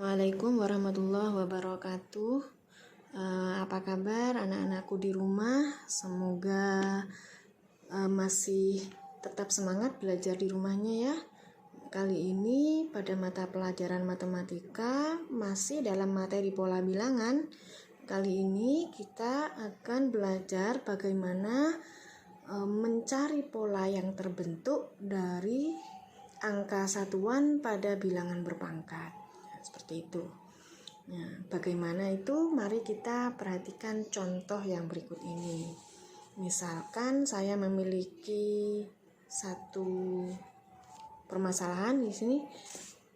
Assalamualaikum warahmatullahi wabarakatuh. Apa kabar anak-anakku di rumah? Semoga masih tetap semangat belajar di rumahnya ya. Kali ini pada mata pelajaran matematika masih dalam materi pola bilangan. Kali ini kita akan belajar bagaimana mencari pola yang terbentuk dari angka satuan pada bilangan berpangkat. Seperti itu. Nah, bagaimana itu? Mari kita perhatikan contoh yang berikut ini. Misalkan saya memiliki satu permasalahan di sini.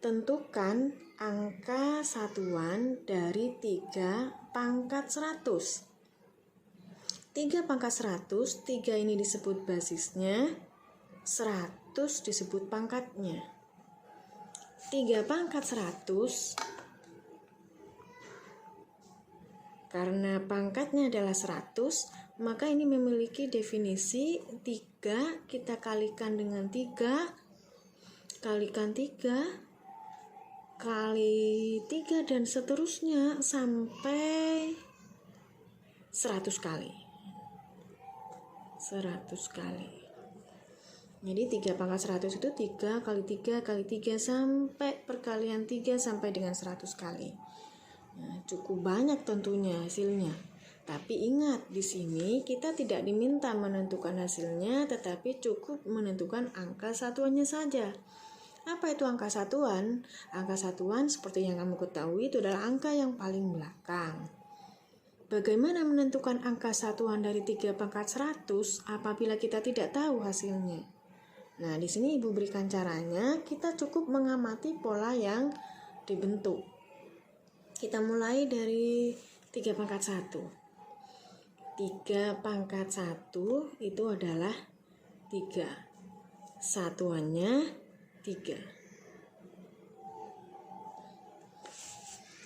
Tentukan angka satuan dari 3 pangkat 100. 3 pangkat 100, 3 ini disebut basisnya, 100 disebut pangkatnya. 3 pangkat 100 karena pangkatnya adalah 100, maka ini memiliki definisi 3 kita kalikan dengan 3 kalikan 3 kali 3 dan seterusnya sampai 100 kali. 100 kali. Jadi 3 pangkat 100 itu 3 kali 3 kali 3 sampai perkalian 3 sampai dengan 100 kali. Nah, cukup banyak tentunya hasilnya. Tapi ingat, di sini kita tidak diminta menentukan hasilnya, tetapi cukup menentukan angka satuannya saja. Apa itu angka satuan? Angka satuan seperti yang kamu ketahui itu adalah angka yang paling belakang. Bagaimana menentukan angka satuan dari 3 pangkat 100 apabila kita tidak tahu hasilnya? Nah, di sini Ibu berikan caranya. Kita cukup mengamati pola yang dibentuk. Kita mulai dari 3 pangkat 1. 3 pangkat 1 itu adalah 3. Satuannya 3.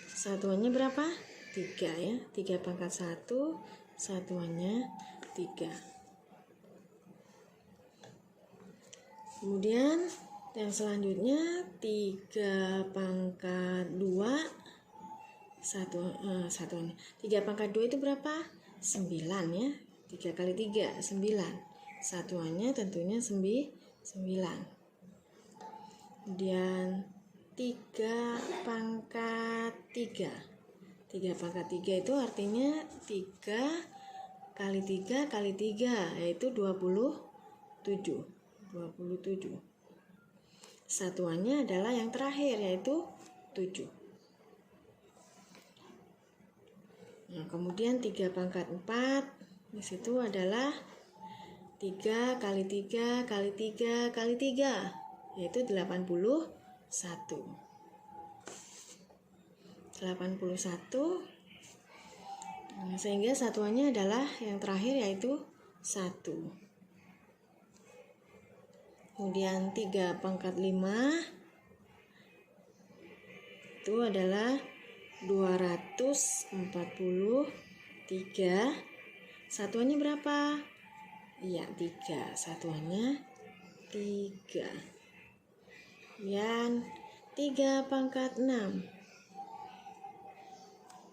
Satuannya berapa? 3 ya. 3 pangkat 1, satuannya 3. Kemudian yang selanjutnya 3 pangkat 2 satuannya. 3 pangkat 2 itu berapa? 9 ya. 3 kali 3 9. Satuannya tentunya 9. Kemudian 3 pangkat 3. 3 pangkat 3 itu artinya 3 kali 3 kali 3 yaitu 27. Satuannya adalah yang terakhir yaitu 7. Nah, kemudian 3 pangkat 4 di situ adalah 3 kali 3 kali 3 kali 3 yaitu 81. 81. Nah, sehingga satuannya adalah yang terakhir yaitu 1. Kemudian 3 pangkat 5 itu adalah 243. Satuannya berapa? Iya, 3. Satuannya 3. Kemudian 3 pangkat 6.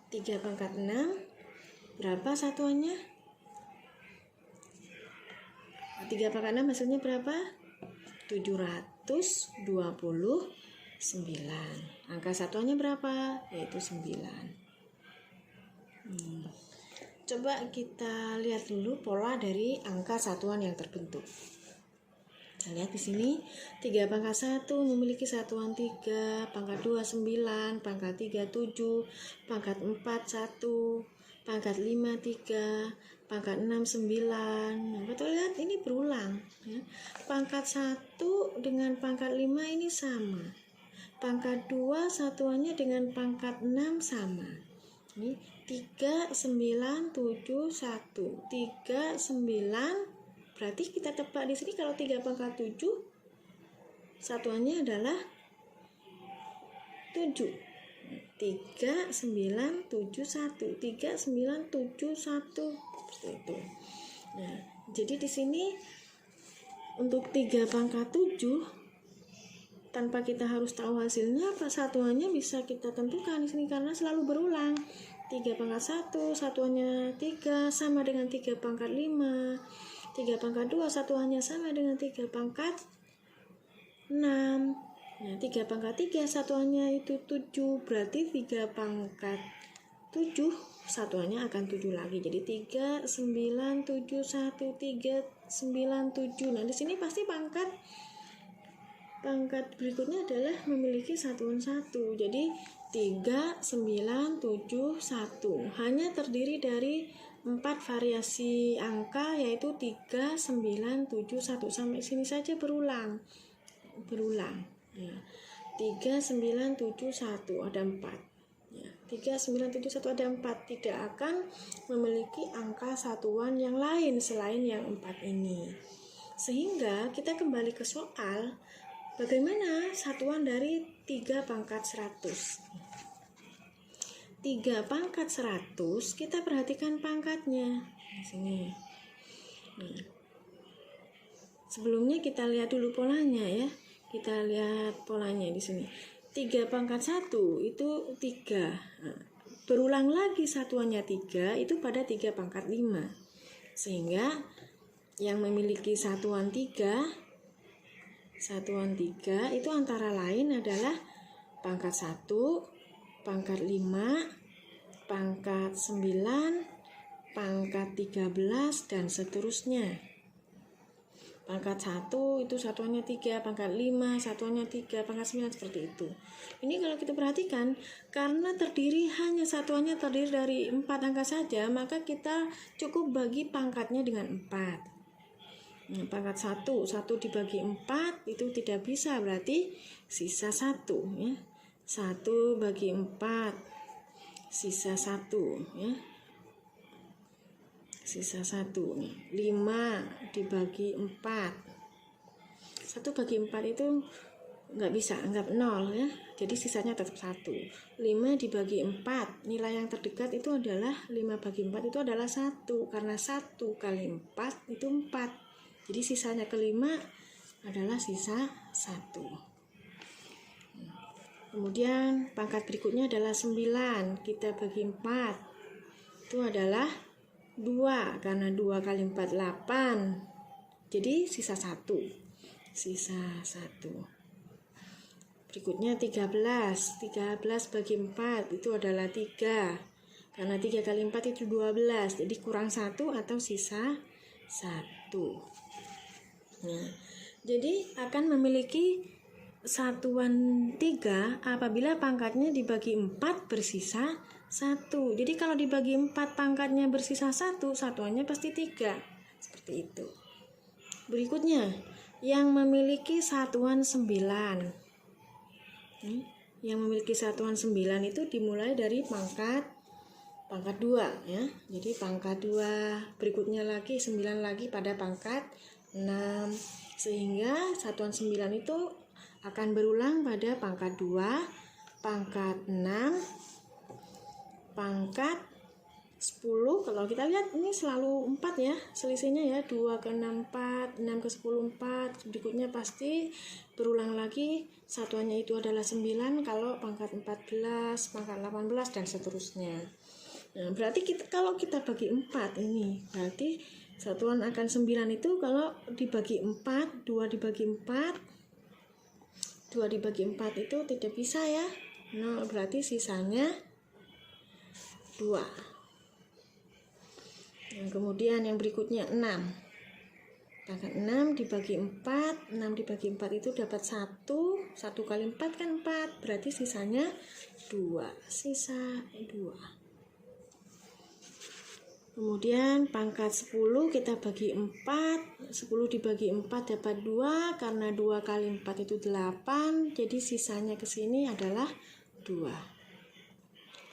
3 pangkat 6 berapa satuannya? 3 pangkat 6 maksudnya berapa? 729. Angka satuannya berapa? Yaitu 9. Coba kita lihat dulu pola dari angka satuan yang terbentuk. Kita lihat di sini 3 pangkat 1 memiliki satuan 3, pangkat 2 9, pangkat 3 7, pangkat 4 1, pangkat 5 3, pangkat 6 9. Nah, betul lihat ini berulang ya. Pangkat 1 dengan pangkat 5 ini sama. Pangkat 2 satuannya dengan pangkat 6 sama. Ini 3 9 7 1. 3 9 berarti kita tebak di sini kalau 3 pangkat 7 satuannya adalah 7. 3 9 7 1. 3 9 7 1. Seperti itu. Nah, jadi di sini untuk 3 pangkat 7 tanpa kita harus tahu hasilnya, satuannya bisa kita tentukan di sini karena selalu berulang. 3 pangkat 1 satuannya 3 sama dengan 3 pangkat 5. 3 pangkat 2 satuannya sama dengan 3 pangkat 6. Nah, 3 pangkat 3 satuannya itu 7, berarti 3 pangkat 7 satuannya akan 7 lagi. Jadi 3, 9, 7, 1, 3, 9, 7. Nah, di sini pasti pangkat berikutnya adalah memiliki satuan 1. Jadi 3, 9, 7, 1. Hanya terdiri dari 4 variasi angka, yaitu 3, 9, 7, 1. Sampai sini saja berulang. Ya. 3, 9, 7, 1. Ada 4. Ya. 3, 9, 7, 1 ada 4. Tidak akan memiliki angka satuan yang lain selain yang 4 ini. Sehingga kita kembali ke soal, bagaimana satuan dari 3 pangkat 100? 3 pangkat 100, kita perhatikan pangkatnya di sini. Nah, sebelumnya kita lihat dulu polanya ya. Kita lihat polanya di sini. 3 pangkat 1 itu 3. Nah, berulang lagi satuannya 3 itu pada 3 pangkat 5. Sehingga yang memiliki satuan 3 itu antara lain adalah pangkat 1, pangkat 5, pangkat 9, pangkat 13, dan seterusnya. Pangkat 1 itu satuannya 3, pangkat 5 satuannya 3, pangkat 9 seperti itu. Ini kalau kita perhatikan, karena hanya satuannya terdiri dari 4 angka saja, maka kita cukup bagi pangkatnya dengan 4. Nah, pangkat 1 dibagi 4 itu tidak bisa, berarti sisa 1 ya. 1 bagi 4 sisa 1 ya. Sisa 1 nih. 5 dibagi 4. 1 bagi 4 itu nggak bisa, anggap 0 ya. Jadi sisanya tetap 1. 5 dibagi 4, nilai yang terdekat itu adalah 5 bagi 4 itu adalah 1. Karena 1 kali 4 itu 4. Jadi sisanya kelima adalah sisa 1. Kemudian pangkat berikutnya adalah 9. Kita bagi 4. Itu adalah 2, karena 2 kali 4 8. Jadi sisa 1. Berikutnya 13. 13 bagi 4 itu adalah 3. Karena 3 kali 4 itu 12. Jadi kurang 1 atau sisa 1. Nah, jadi akan memiliki satuan 3 apabila pangkatnya dibagi 4 bersisa 1. Jadi kalau dibagi 4 pangkatnya bersisa 1, satuannya pasti 3. Seperti itu. Berikutnya, yang memiliki satuan 9. Yang memiliki satuan 9 itu dimulai dari pangkat 2 ya. Jadi pangkat 2, berikutnya lagi 9 lagi pada pangkat 6. Sehingga satuan 9 itu akan berulang pada pangkat 2, pangkat 6, pangkat 10. Kalau kita lihat ini selalu 4 ya, selisihnya ya, 2 ke 6 4, 6 ke 10 4. Berikutnya pasti berulang lagi, satuannya itu adalah 9 kalau pangkat 14, pangkat 18, dan seterusnya. Nah, berarti kalau kita bagi 4 ini, berarti satuan akan 9 itu kalau dibagi 4, 2 dibagi 4, 2 dibagi 4 itu tidak bisa ya. Nah, berarti sisanya 2. Yang kemudian yang berikutnya 6. Pangkat 6 dibagi 4, 6 dibagi 4 itu dapat 1. 1 kali 4 kan 4, berarti sisanya 2. Sisa 2. Kemudian pangkat 10 kita bagi 4. 10 dibagi 4 dapat 2. Karena 2 kali 4 itu 8. Jadi sisanya ke sini adalah 2.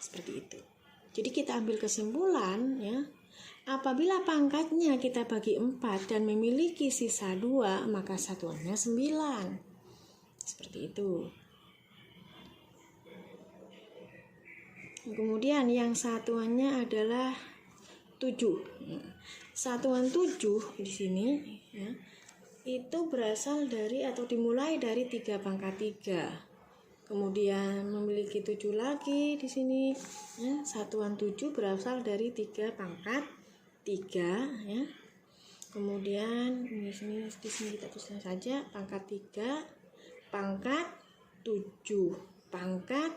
Seperti itu. Jadi kita ambil kesimpulan ya. Apabila pangkatnya kita bagi 4 dan memiliki sisa 2, maka satuannya 9. Seperti itu. Kemudian yang satuannya adalah 7. Satuan 7 di sini ya. itu berasal dari atau dimulai dari 3 pangkat 3. Kemudian memiliki 7 lagi di sini ya. Satuan 7 berasal dari 3 pangkat 3 ya. Kemudian di sini kita tuliskan saja pangkat 3, pangkat 7, pangkat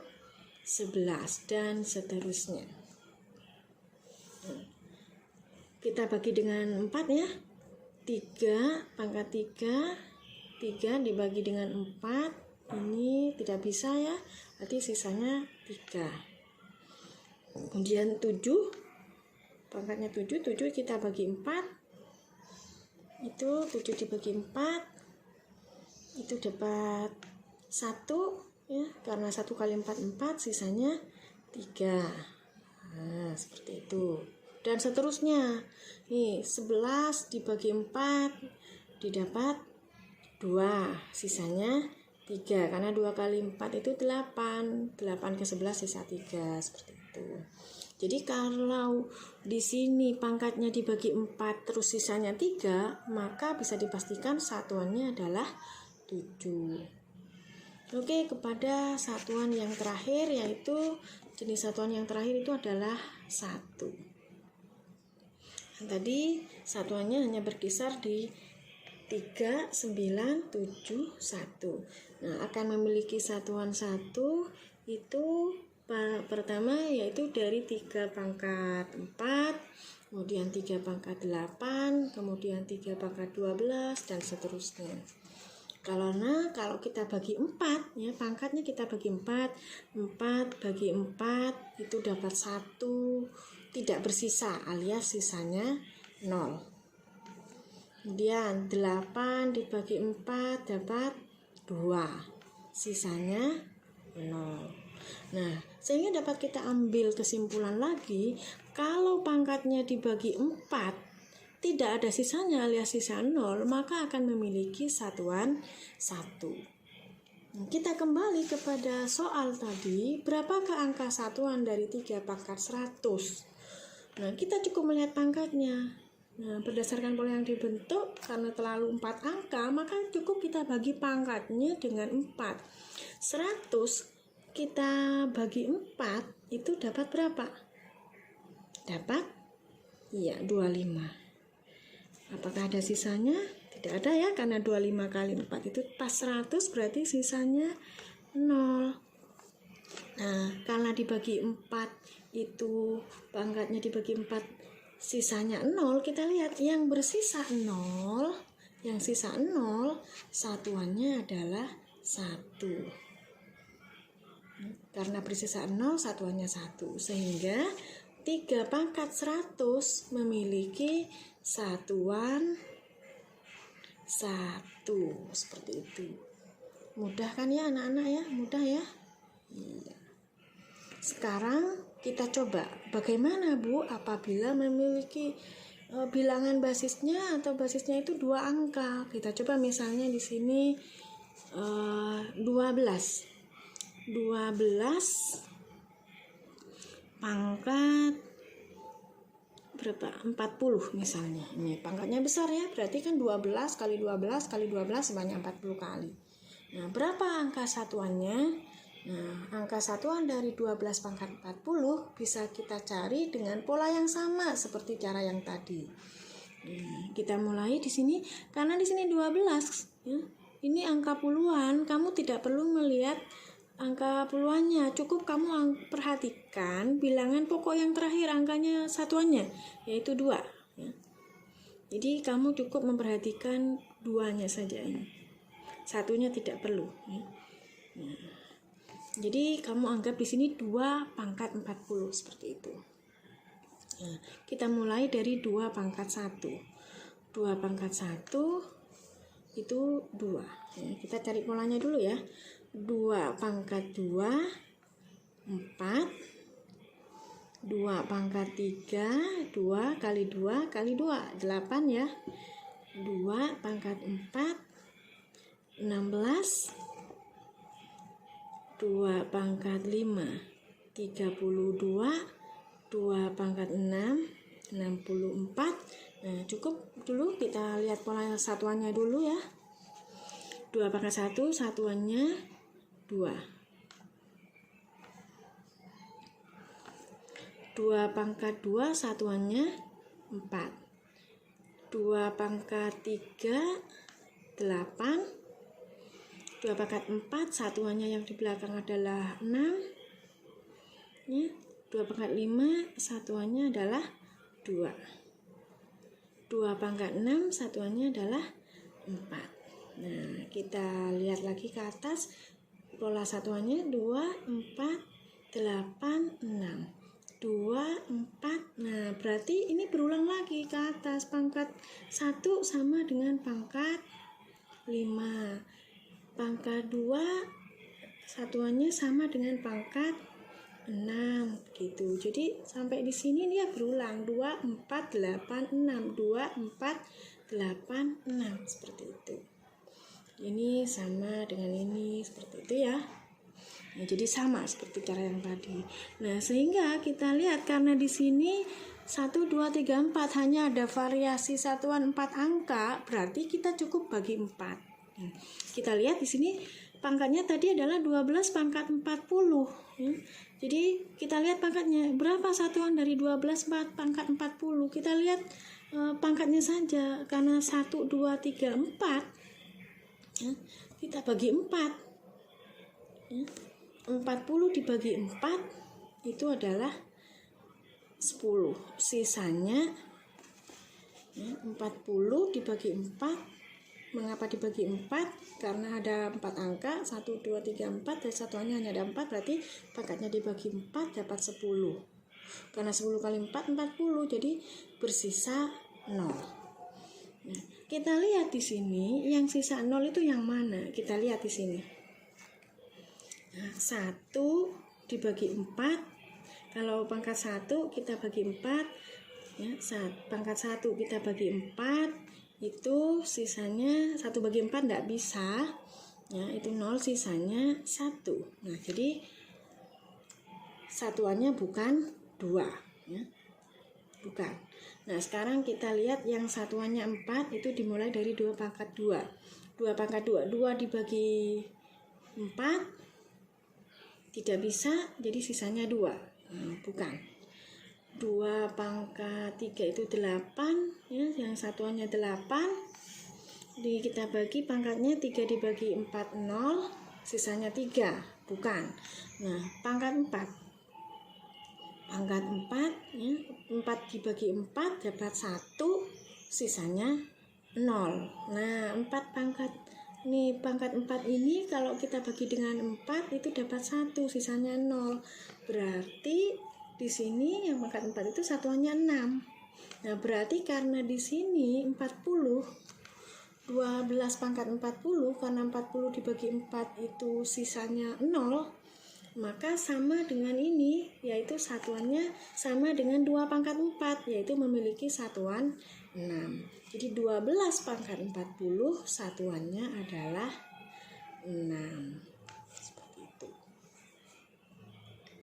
11 dan seterusnya. Kita bagi dengan 4 ya. 3 pangkat 3 dibagi dengan 4. Ini tidak bisa ya, berarti sisanya 3. Kemudian 7, pangkatnya 7 kita bagi 4, itu 7 dibagi 4, itu dapat 1 ya, karena 1 kali 4 4, sisanya 3. Nah, seperti itu. Dan seterusnya, nih 11 dibagi 4 didapat 2, sisanya 3, karena 2 kali 4 itu 8 ke 11 sisa 3, seperti itu. Jadi kalau di sini pangkatnya dibagi 4 terus sisanya 3, maka bisa dipastikan satuannya adalah 7. Oke, kepada satuan yang terakhir, yaitu jenis satuan yang terakhir itu adalah 1. Tadi satuannya hanya berkisar di 3, 9, 7, 1. Nah, akan memiliki satuan 1 itu pertama yaitu dari 3 pangkat 4, kemudian 3 pangkat 8, kemudian 3 pangkat 12 dan seterusnya. Karena kalau kita bagi 4 ya, pangkatnya kita bagi 4 bagi 4 itu dapat 1, tidak bersisa alias sisanya 0. Kemudian 8 dibagi 4 dapat 2, sisanya 0. Nah, sehingga dapat kita ambil kesimpulan lagi, kalau pangkatnya dibagi 4 tidak ada sisanya alias sisa 0, maka akan memiliki satuan 1. Kita kembali kepada soal tadi, berapakah angka satuan dari 3 pangkat 100? Nah, kita cukup melihat pangkatnya. Nah, berdasarkan pola yang dibentuk, karena terlalu 4 angka, maka cukup kita bagi pangkatnya dengan 4. 100 kita bagi 4, itu dapat berapa? Dapat? Iya, 25. Apakah ada sisanya? Tidak ada ya, karena 25 kali 4 itu pas 100, berarti sisanya 0. Nah, karena dibagi 4 itu pangkatnya dibagi 4 sisanya 0, kita lihat yang bersisa 0, yang sisa 0, satuannya adalah 1. Karena bersisa 0, satuannya 1. Sehingga 3 pangkat 100 memiliki satuan 1. Seperti itu. Mudah kan ya anak-anak ya? Mudah ya? Iya. Sekarang kita coba bagaimana Bu apabila memiliki bilangan basisnya atau basisnya itu 2 angka. Kita coba misalnya di sini 12 pangkat berapa? 40 misalnya. Ini pangkatnya besar ya, berarti kan 12 kali 12 kali 12 sebanyak 40 kali. Nah, berapa angka satuannya? Nah, angka satuan dari 12 pangkat 40 bisa kita cari dengan pola yang sama seperti cara yang tadi. Kita mulai di sini, karena di sini 12 ya. Ini angka puluhan, kamu tidak perlu melihat angka puluhannya, cukup kamu perhatikan bilangan pokok yang terakhir angkanya satuannya, yaitu 2 ya. Jadi kamu cukup memperhatikan 2-nya saja ini. Satunya tidak perlu ya. Nah, jadi kamu anggap di sini 2 pangkat 40 seperti itu. Nah, kita mulai dari 2 pangkat 1. 2 pangkat 1 itu 2. Ya, kita cari polanya dulu ya. 2 pangkat 2 4. 2 pangkat 3 2 kali 2 kali 2 8 ya. 2 pangkat 4 16. 2 pangkat 5 32. 2 pangkat 6 64. Nah, cukup dulu kita lihat pola satuannya dulu ya. 2 pangkat 1 satuannya 2. 2 pangkat 2 satuannya 4. 2 pangkat 3 8. 2 pangkat 4 satuannya yang di belakang adalah 6 ya. 2 pangkat 5 satuannya adalah 2. 2 pangkat 6 satuannya adalah 4. Nah, kita lihat lagi ke atas pola satuannya 2, 4, 8, 6. 2, 4. Nah, berarti ini berulang lagi ke atas. Pangkat 1 sama dengan pangkat 5. Pangkat 2 satuannya sama dengan pangkat 6 gitu. Jadi sampai di sini dia berulang 2, 4, 8, 6. 2, 4, 8, 6 seperti itu. Ini sama dengan ini seperti itu ya. Nah, jadi sama seperti cara yang tadi. Nah, sehingga kita lihat karena di sini 1, 2, 3, 4 hanya ada variasi satuan 4 angka, berarti kita cukup bagi 4. Kita lihat di sini pangkatnya tadi adalah 12 pangkat 40 ya. Jadi kita lihat pangkatnya berapa satuan dari 12 pangkat 40. Kita lihat pangkatnya saja, karena 1, 2, 3, 4 ya, kita bagi 4 ya. 40 dibagi 4 itu adalah 10. Sisanya ya, 40 dibagi 4. Mengapa dibagi 4? Karena ada 4 angka, 1, 2, 3, 4, dan satuannya hanya ada 4, berarti pangkatnya dibagi 4 dapat 10. Karena 10 kali 4, 40, jadi bersisa 0. Nah, kita lihat di sini yang sisa 0 itu yang mana? Kita lihat di sini. Nah, 1 dibagi 4. Kalau pangkat 1 kita bagi 4 ya, pangkat 1 kita bagi 4, itu sisanya 1 bagi 4 tidak bisa ya, itu 0, sisanya 1. Nah, jadi satuannya bukan 2 ya. Bukan. Nah, sekarang kita lihat yang satuannya 4 itu dimulai dari 2 pangkat 2. 2 pangkat 2, 2 dibagi 4 tidak bisa, jadi sisanya 2. Bukan. 2 pangkat 3 itu 8 ya, yang satuannya 8. Jadi kita bagi pangkatnya 3 dibagi 4 0, sisanya 3. Bukan. Nah, pangkat 4. Pangkat 4 ya, 4 dibagi 4 dapat 1, sisanya 0. Nah, 4 pangkat ini pangkat 4 ini kalau kita bagi dengan 4 itu dapat 1, sisanya 0. Berarti di sini yang pangkat 4 itu satuannya 6. Nah, berarti karena di sini 40, 12 pangkat 40, karena 40 dibagi 4 itu sisanya 0, maka sama dengan ini, yaitu satuannya sama dengan 2 pangkat 4, yaitu memiliki satuan 6. Jadi 12 pangkat 40 satuannya adalah 6.